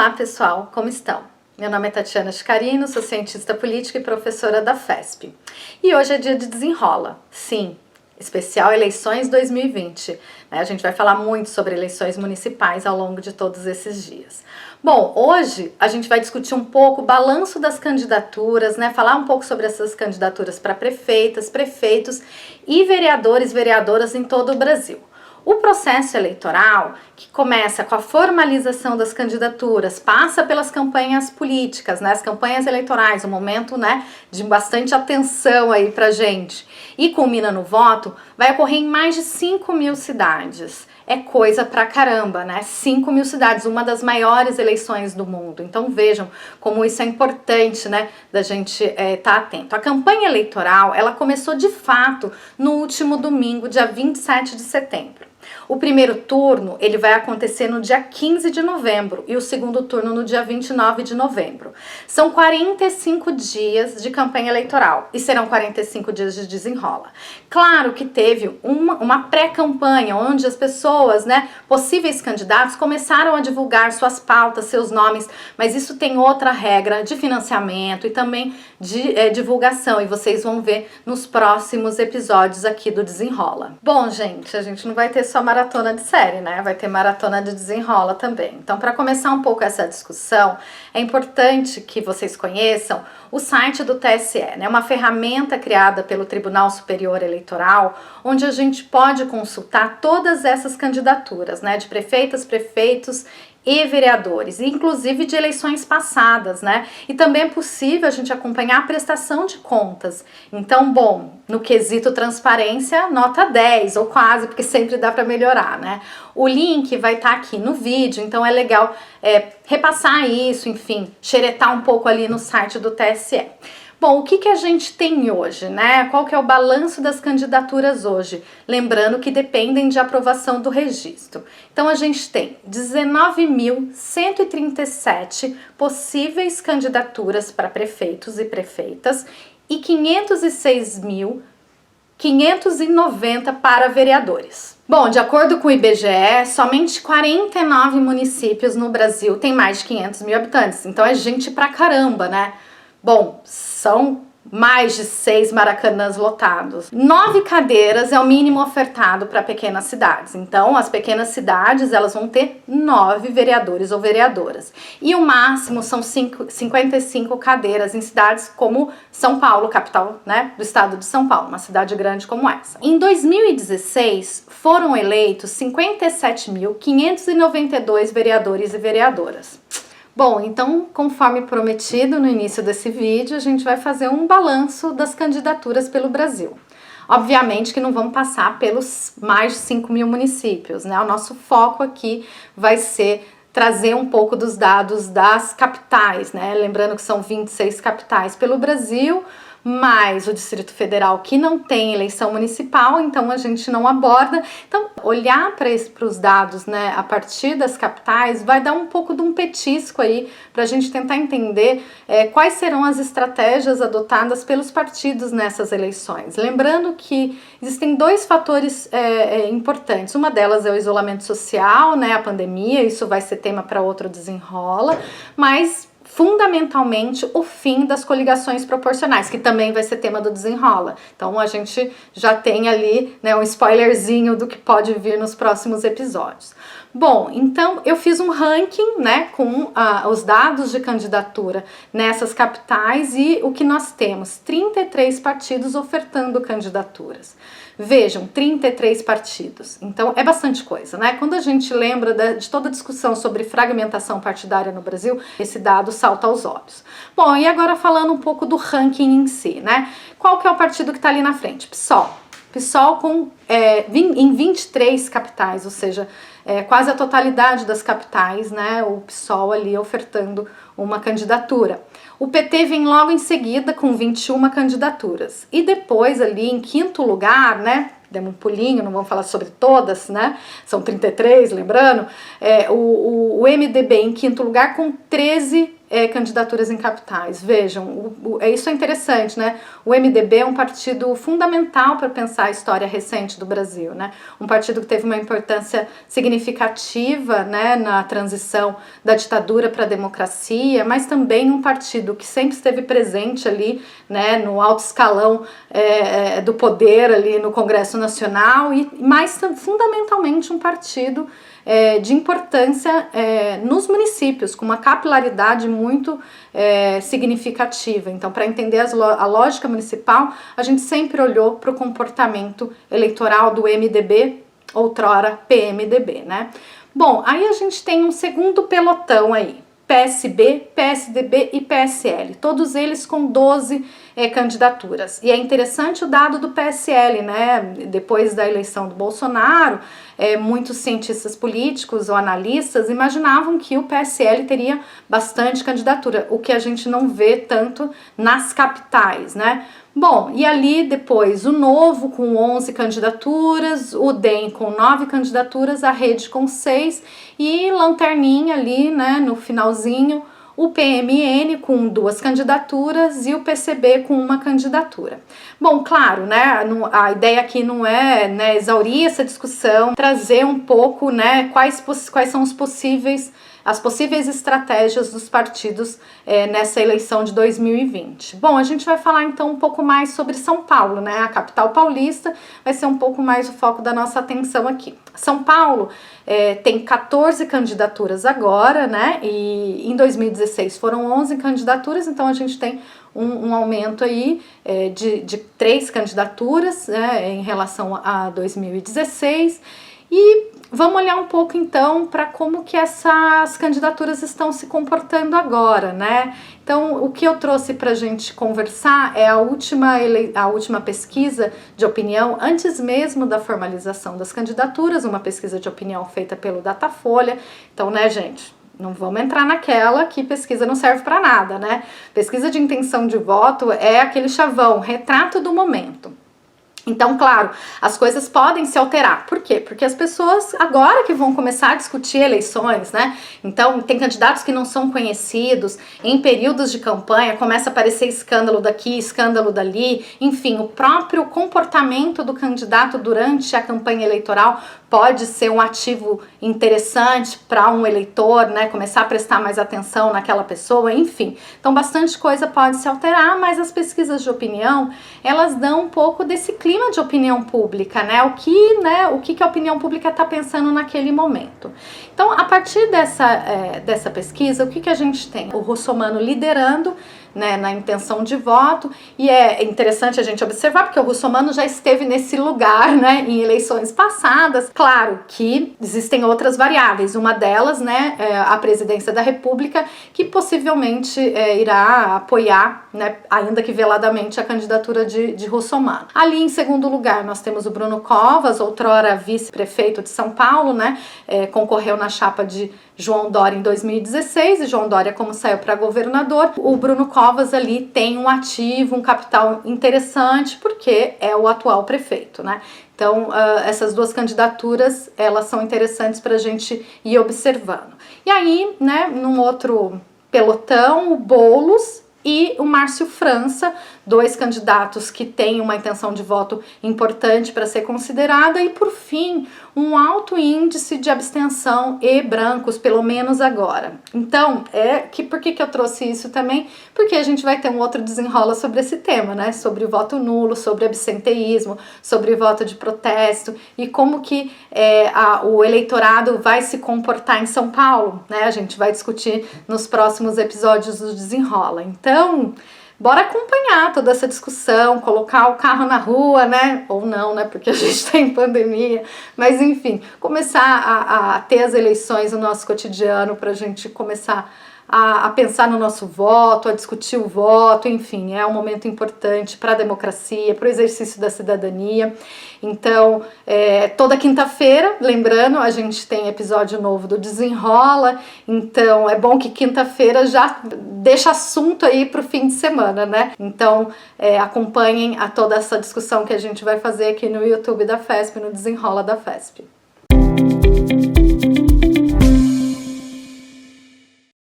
Olá pessoal, como estão? Meu nome é Tatiana Chicarino, sou cientista política e professora da FESP. E hoje é dia de Desenrola, sim, especial Eleições 2020. A gente vai falar muito sobre eleições municipais ao longo de todos esses dias. Bom, hoje a gente vai discutir um pouco o balanço das candidaturas, falar um pouco sobre essas candidaturas para prefeitas, prefeitos e vereadores, vereadoras em todo o Brasil. O processo eleitoral, que começa com a formalização das candidaturas, passa pelas campanhas políticas, as campanhas eleitorais, um momento de bastante atenção aí pra gente, e culmina no voto, vai ocorrer em mais de 5.000 cidades. É coisa pra caramba, 5.000 cidades, uma das maiores eleições do mundo. Então vejam como isso é importante, da gente estar atento. A campanha eleitoral, ela começou de fato no último domingo, dia 27 de setembro. O primeiro turno, ele vai acontecer no dia 15 de novembro e o segundo turno no dia 29 de novembro. São 45 dias de campanha eleitoral e serão 45 dias de desenrola. Claro que teve uma pré-campanha onde as pessoas, possíveis candidatos, começaram a divulgar suas pautas, seus nomes, mas isso tem outra regra de financiamento e também de divulgação, e vocês vão ver nos próximos episódios aqui do Desenrola. Bom, gente, a gente não vai ter só maratona de série, vai ter maratona de Desenrola também. Então, para começar um pouco essa discussão, é importante que vocês conheçam o site do TSE, uma ferramenta criada pelo Tribunal Superior Eleitoral, onde a gente pode consultar todas essas candidaturas, de prefeitas, prefeitos e vereadores, inclusive de eleições passadas, E também é possível a gente acompanhar a prestação de contas. Então, bom, no quesito transparência, nota 10 ou quase, porque sempre dá para melhorar, O link vai estar aqui no vídeo, então é legal repassar isso, enfim, xeretar um pouco ali no site do TSE. Bom, o que a gente tem hoje, Qual que é o balanço das candidaturas hoje? Lembrando que dependem de aprovação do registro. Então, a gente tem 19.137 possíveis candidaturas para prefeitos e prefeitas e 506.590 para vereadores. Bom, de acordo com o IBGE, somente 49 municípios no Brasil têm mais de 500 mil habitantes. Então, é gente pra caramba, Bom, são mais de 6 maracanãs lotados. 9 cadeiras é o mínimo ofertado para pequenas cidades. Então, as pequenas cidades, elas vão ter 9 vereadores ou vereadoras. E o máximo são 55 cadeiras em cidades como São Paulo, capital, do estado de São Paulo, uma cidade grande como essa. Em 2016, foram eleitos 57.592 vereadores e vereadoras. Bom, então, conforme prometido no início desse vídeo, a gente vai fazer um balanço das candidaturas pelo Brasil. Obviamente que não vamos passar pelos mais de 5.000 municípios, O nosso foco aqui vai ser trazer um pouco dos dados das capitais, Lembrando que são 26 capitais pelo Brasil, mais o Distrito Federal que não tem eleição municipal, então a gente não aborda. Então, olhar para os dados, a partir das capitais, vai dar um pouco de um petisco aí para a gente tentar entender quais serão as estratégias adotadas pelos partidos nessas eleições. Lembrando que existem dois fatores importantes. Uma delas é o isolamento social, a pandemia, isso vai ser tema para outro Desenrola, mas fundamentalmente o fim das coligações proporcionais, que também vai ser tema do Desenrola. Então a gente já tem ali um spoilerzinho do que pode vir nos próximos episódios. Bom, então eu fiz um ranking com os dados de candidatura nessas capitais e o que nós temos, 33 partidos ofertando candidaturas. Vejam, 33 partidos, então é bastante coisa, Quando a gente lembra de toda a discussão sobre fragmentação partidária no Brasil, esse dado salta aos olhos. Bom, e agora falando um pouco do ranking em si, Qual que é o partido que está ali na frente? PSOL. PSOL em 23 capitais, ou seja, quase a totalidade das capitais, o PSOL ali ofertando uma candidatura. O PT vem logo em seguida com 21 candidaturas. E depois ali em quinto lugar, demos um pulinho, não vamos falar sobre todas, são 33, lembrando, o MDB em quinto lugar com 13 candidaturas em capitais. Vejam, isso é interessante, né? O MDB é um partido fundamental para pensar a história recente do Brasil, né? Um partido que teve uma importância significativa, né, na transição da ditadura para a democracia, mas também um partido que sempre esteve presente ali, né, no alto escalão do poder ali no Congresso Nacional, e mais fundamentalmente um partido de importância nos municípios, com uma capilaridade muito significativa. Então, para entender a lógica municipal, a gente sempre olhou para o comportamento eleitoral do MDB, outrora PMDB, né? Bom, aí a gente tem um segundo pelotão aí, PSB, PSDB e PSL, todos eles com 12 candidaturas. E é interessante o dado do PSL, né? Depois da eleição do Bolsonaro, muitos cientistas políticos ou analistas imaginavam que o PSL teria bastante candidatura, o que a gente não vê tanto nas capitais, né? Bom, e ali depois o Novo com 11 candidaturas, o DEM com 9 candidaturas, a Rede com 6 e lanterninha ali, né, no finalzinho, o PMN com 2 candidaturas e o PCB com 1 candidatura. Bom, claro, né, a ideia aqui não é, né, exaurir essa discussão, trazer um pouco, né, quais são as possíveis estratégias dos partidos nessa eleição de 2020. Bom, a gente vai falar então um pouco mais sobre São Paulo, né? A capital paulista vai ser um pouco mais o foco da nossa atenção aqui. São Paulo tem 14 candidaturas agora, né? E em 2016 foram 11 candidaturas, então a gente tem um aumento aí de 3 candidaturas, né, em relação a 2016. E vamos olhar um pouco então para como que essas candidaturas estão se comportando agora, né? Então, o que eu trouxe para a gente conversar é a última pesquisa de opinião, antes mesmo da formalização das candidaturas, uma pesquisa de opinião feita pelo Datafolha. Então, né, gente, não vamos entrar naquela que pesquisa não serve para nada, né? Pesquisa de intenção de voto é aquele chavão, retrato do momento. Então, claro, as coisas podem se alterar. Por quê? Porque as pessoas agora que vão começar a discutir eleições, né? Então, tem candidatos que não são conhecidos, em períodos de campanha começa a aparecer escândalo daqui, escândalo dali, enfim, o próprio comportamento do candidato durante a campanha eleitoral pode ser um ativo interessante para um eleitor, né? Começar a prestar mais atenção naquela pessoa, enfim. Então, bastante coisa pode se alterar, mas as pesquisas de opinião, elas dão um pouco desse clima de opinião pública, né? O que a opinião pública está pensando naquele momento. Então, a partir dessa pesquisa, o que a gente tem? O Russomano liderando, né, na intenção de voto, e é interessante a gente observar porque o Russomano já esteve nesse lugar, né, em eleições passadas. Claro que existem outras variáveis, uma delas, né, a presidência da República, que possivelmente irá apoiar, né, ainda que veladamente, a candidatura de Russomano. Ali em segundo lugar nós temos o Bruno Covas, outrora vice-prefeito de São Paulo, né, concorreu na chapa de João Dória em 2016, e João Dória, como saiu para governador, o Bruno Covas ali tem um ativo, um capital interessante, porque é o atual prefeito, né? Então, essas duas candidaturas, elas são interessantes para a gente ir observando. E aí, né, num outro pelotão, o Boulos e o Márcio França, 2 candidatos que têm uma intenção de voto importante para ser considerada, e por fim, um alto índice de abstenção e brancos, pelo menos agora. Então, por que eu trouxe isso também? Porque a gente vai ter um outro desenrola sobre esse tema, né? Sobre o voto nulo, sobre absenteísmo, sobre o voto de protesto e como que o eleitorado vai se comportar em São Paulo, né? A gente vai discutir nos próximos episódios do Desenrola. Então, bora acompanhar toda essa discussão, colocar o carro na rua, né? Ou não, né? Porque a gente está em pandemia. Mas, enfim, começar a ter as eleições no nosso cotidiano para a gente começar a pensar no nosso voto, a discutir o voto, enfim, é um momento importante para a democracia, para o exercício da cidadania. Então, toda quinta-feira, lembrando, a gente tem episódio novo do Desenrola, então é bom que quinta-feira já deixa assunto aí para o fim de semana, né? Então, acompanhem toda essa discussão que a gente vai fazer aqui no YouTube da FESP, no Desenrola da FESP.